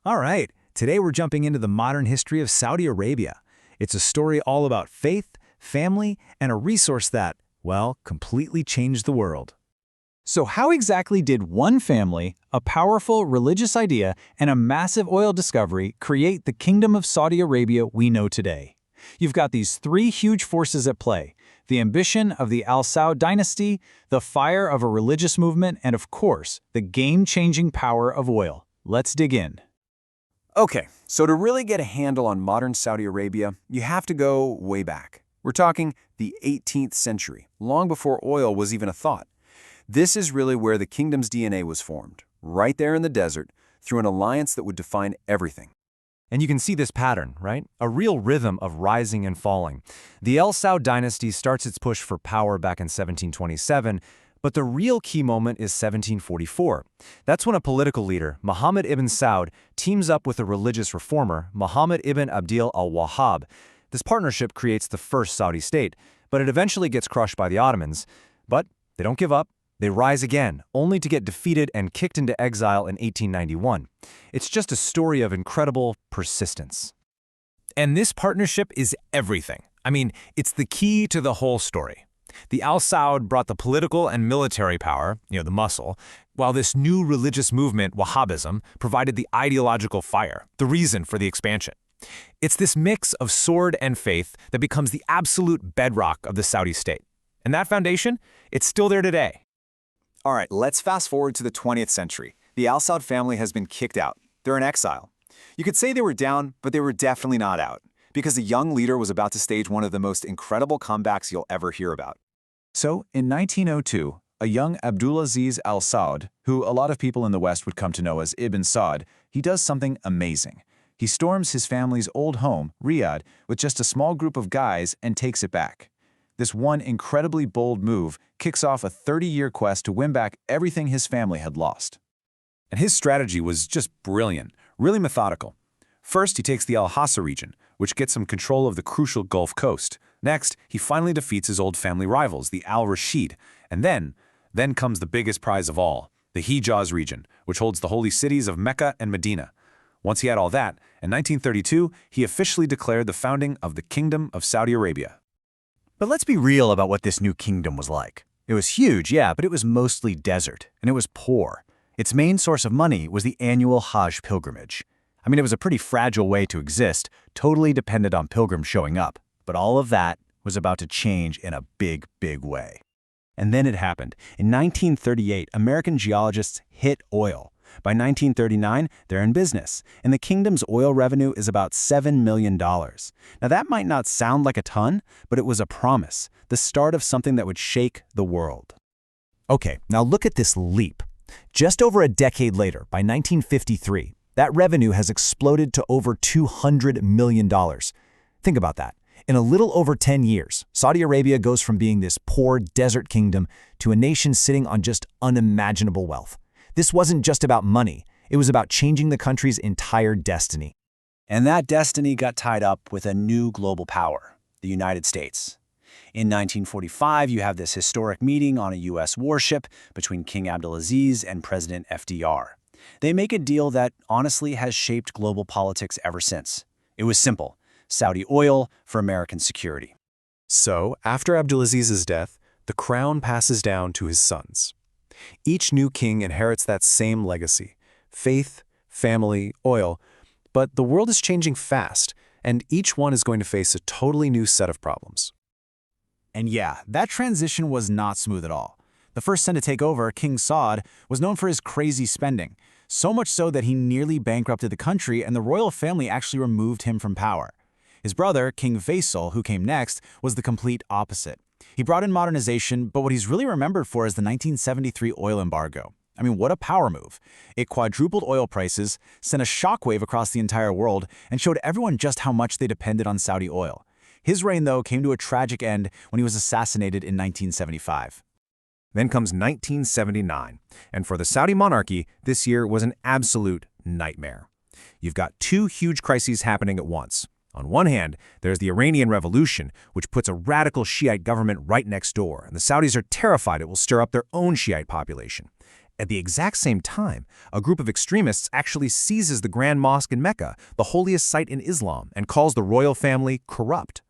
All right, today we're jumping into the modern history of Saudi Arabia. It's a story all about faith, family, and a resource that, well, completely changed the world. So how exactly did one family, a powerful religious idea, and a massive oil discovery create the Kingdom of Saudi Arabia we know today? You've got these three huge forces at play: the ambition of the Al Saud dynasty, the fire of a religious movement, and of course, the game-changing power of oil. Let's dig in. Okay, so to really get a handle on modern Saudi Arabia, you have to go way back. We're talking the 18th century, long before oil was even a thought. This is really where the kingdom's DNA was formed, right there in the desert, through an alliance that would define everything. And you can see this pattern, right? A real rhythm of rising and falling. The Al Saud dynasty starts its push for power back in 1727, but the real key moment is 1744. That's when a political leader, Muhammad ibn Saud, teams up with a religious reformer, Muhammad ibn Abdil al-Wahhab. This partnership creates the first Saudi state, but it eventually gets crushed by the Ottomans. But they don't give up. They rise again, only to get defeated and kicked into exile in 1891. It's just a story of incredible persistence. And this partnership is everything. I mean, it's the key to the whole story. The Al Saud brought the political and military power, the muscle, while this new religious movement, Wahhabism, provided the ideological fire, the reason for the expansion. It's this mix of sword and faith that becomes the absolute bedrock of the Saudi state. And that foundation, it's still there today. All right, let's fast forward to the 20th century. The Al Saud family has been kicked out. They're in exile. You could say they were down, but they were definitely not out, because a young leader was about to stage one of the most incredible comebacks you'll ever hear about. So, in 1902, a young Abdulaziz Al Saud, who a lot of people in the West would come to know as Ibn Saud, he does something amazing. He storms his family's old home, Riyadh, with just a small group of guys and takes it back. This one incredibly bold move kicks off a 30-year quest to win back everything his family had lost. And his strategy was just brilliant, really methodical. First, he takes the Al-Hassa region, which gets him control of the crucial Gulf Coast. Next, he finally defeats his old family rivals, the Al-Rashid. And then comes the biggest prize of all, the Hijaz region, which holds the holy cities of Mecca and Medina. Once he had all that, in 1932, he officially declared the founding of the Kingdom of Saudi Arabia. But let's be real about what this new kingdom was like. It was huge, yeah, but it was mostly desert, and it was poor. Its main source of money was the annual Hajj pilgrimage. I mean, it was a pretty fragile way to exist, totally dependent on pilgrims showing up. But all of that was about to change in a big, big way. And then it happened. In 1938, American geologists hit oil. By 1939, they're in business, and the kingdom's oil revenue is about $7 million. Now that might not sound like a ton, but it was a promise, the start of something that would shake the world. Okay, now look at this leap. Just over a decade later, by 1953, that revenue has exploded to over $200 million. Think about that. In a little over 10 years, Saudi Arabia goes from being this poor desert kingdom to a nation sitting on just unimaginable wealth. This wasn't just about money. It was about changing the country's entire destiny. And that destiny got tied up with a new global power, the United States. In 1945, you have this historic meeting on a U.S. warship between King Abdulaziz and President FDR. They make a deal that honestly has shaped global politics ever since. It was simple: Saudi oil for American security. So, after Abdulaziz's death, the crown passes down to his sons. Each new king inherits that same legacy: faith, family, oil. But the world is changing fast, and each one is going to face a totally new set of problems. And yeah, that transition was not smooth at all. The first son to take over, King Saud, was known for his crazy spending, so much so that he nearly bankrupted the country and the royal family actually removed him from power. His brother, King Faisal, who came next, was the complete opposite. He brought in modernization, but what he's really remembered for is the 1973 oil embargo. I mean, what a power move. It quadrupled oil prices, sent a shockwave across the entire world, and showed everyone just how much they depended on Saudi oil. His reign, though, came to a tragic end when he was assassinated in 1975. Then comes 1979, and for the Saudi monarchy, this year was an absolute nightmare. You've got two huge crises happening at once. On one hand, there's the Iranian Revolution, which puts a radical Shiite government right next door, and the Saudis are terrified it will stir up their own Shiite population. At the exact same time, a group of extremists actually seizes the Grand Mosque in Mecca, the holiest site in Islam, and calls the royal family corrupt.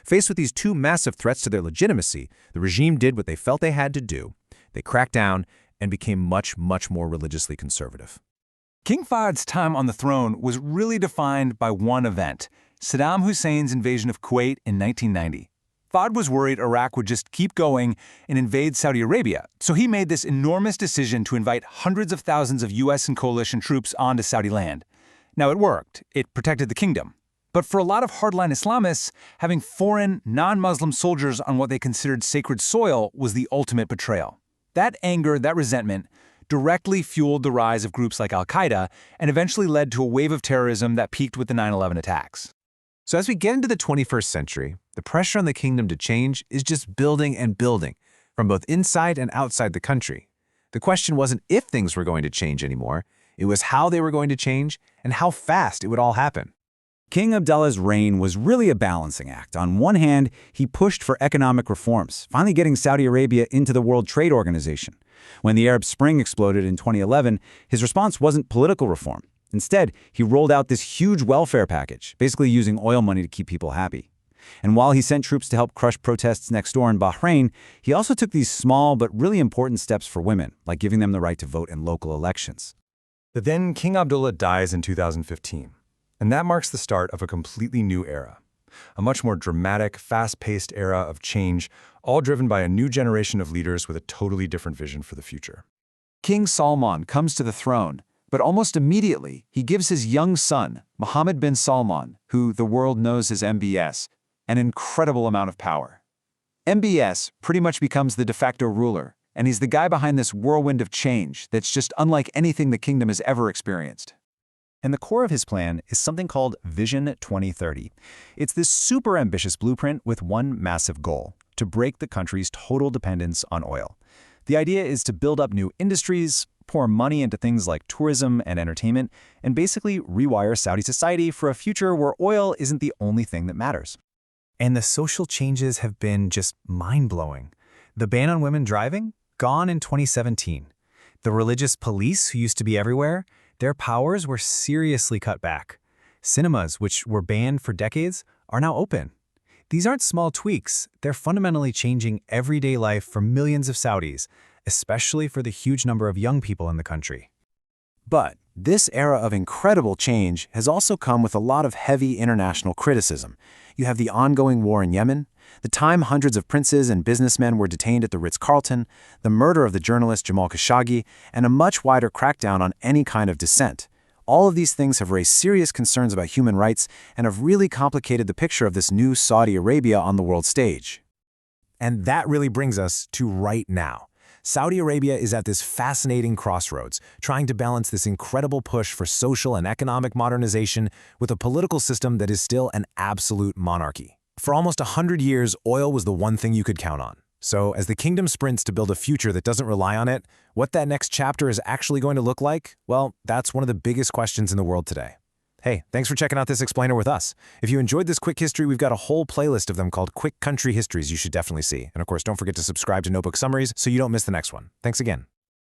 Faced with these two massive threats to their legitimacy, the regime did what they felt they had to do. They cracked down and became much, much more religiously conservative. King Fahd's time on the throne was really defined by one event: Saddam Hussein's invasion of Kuwait in 1990. Fahd was worried Iraq would just keep going and invade Saudi Arabia, so he made this enormous decision to invite hundreds of thousands of U.S. and coalition troops onto Saudi land. Now, it worked. It protected the kingdom. But for a lot of hardline Islamists, having foreign, non-Muslim soldiers on what they considered sacred soil was the ultimate betrayal. That anger, that resentment, directly fueled the rise of groups like Al-Qaeda and eventually led to a wave of terrorism that peaked with the 9/11 attacks. So as we get into the 21st century, the pressure on the kingdom to change is just building and building, from both inside and outside the country. The question wasn't if things were going to change anymore, it was how they were going to change and how fast it would all happen. King Abdullah's reign was really a balancing act. On one hand, he pushed for economic reforms, finally getting Saudi Arabia into the World Trade Organization. When the Arab Spring exploded in 2011, his response wasn't political reform. Instead, he rolled out this huge welfare package, basically using oil money to keep people happy. And while he sent troops to help crush protests next door in Bahrain, he also took these small but really important steps for women, like giving them the right to vote in local elections. But then King Abdullah dies in 2015, and that marks the start of a completely new era. A much more dramatic, fast-paced era of change, all driven by a new generation of leaders with a totally different vision for the future. King Salman comes to the throne, but almost immediately he gives his young son, Mohammed bin Salman, who the world knows as MBS, an incredible amount of power. MBS pretty much becomes the de facto ruler, and he's the guy behind this whirlwind of change that's just unlike anything the kingdom has ever experienced. And the core of his plan is something called Vision 2030. It's this super ambitious blueprint with one massive goal: to break the country's total dependence on oil. The idea is to build up new industries, pour money into things like tourism and entertainment, and basically rewire Saudi society for a future where oil isn't the only thing that matters. And the social changes have been just mind-blowing. The ban on women driving? Gone in 2017. The religious police, who used to be everywhere, their powers were seriously cut back. Cinemas, which were banned for decades, are now open. These aren't small tweaks, they're fundamentally changing everyday life for millions of Saudis, especially for the huge number of young people in the country. But this era of incredible change has also come with a lot of heavy international criticism. You have the ongoing war in Yemen, the time hundreds of princes and businessmen were detained at the Ritz-Carlton, the murder of the journalist Jamal Khashoggi, and a much wider crackdown on any kind of dissent. All of these things have raised serious concerns about human rights and have really complicated the picture of this new Saudi Arabia on the world stage. And that really brings us to right now. Saudi Arabia is at this fascinating crossroads, trying to balance this incredible push for social and economic modernization with a political system that is still an absolute monarchy. For almost 100 years, oil was the one thing you could count on. So as the kingdom sprints to build a future that doesn't rely on it, what that next chapter is actually going to look like, well, that's one of the biggest questions in the world today. Hey, thanks for checking out this explainer with us. If you enjoyed this quick history, we've got a whole playlist of them called Quick Country Histories you should definitely see. And of course, don't forget to subscribe to Notebook Summaries so you don't miss the next one. Thanks again.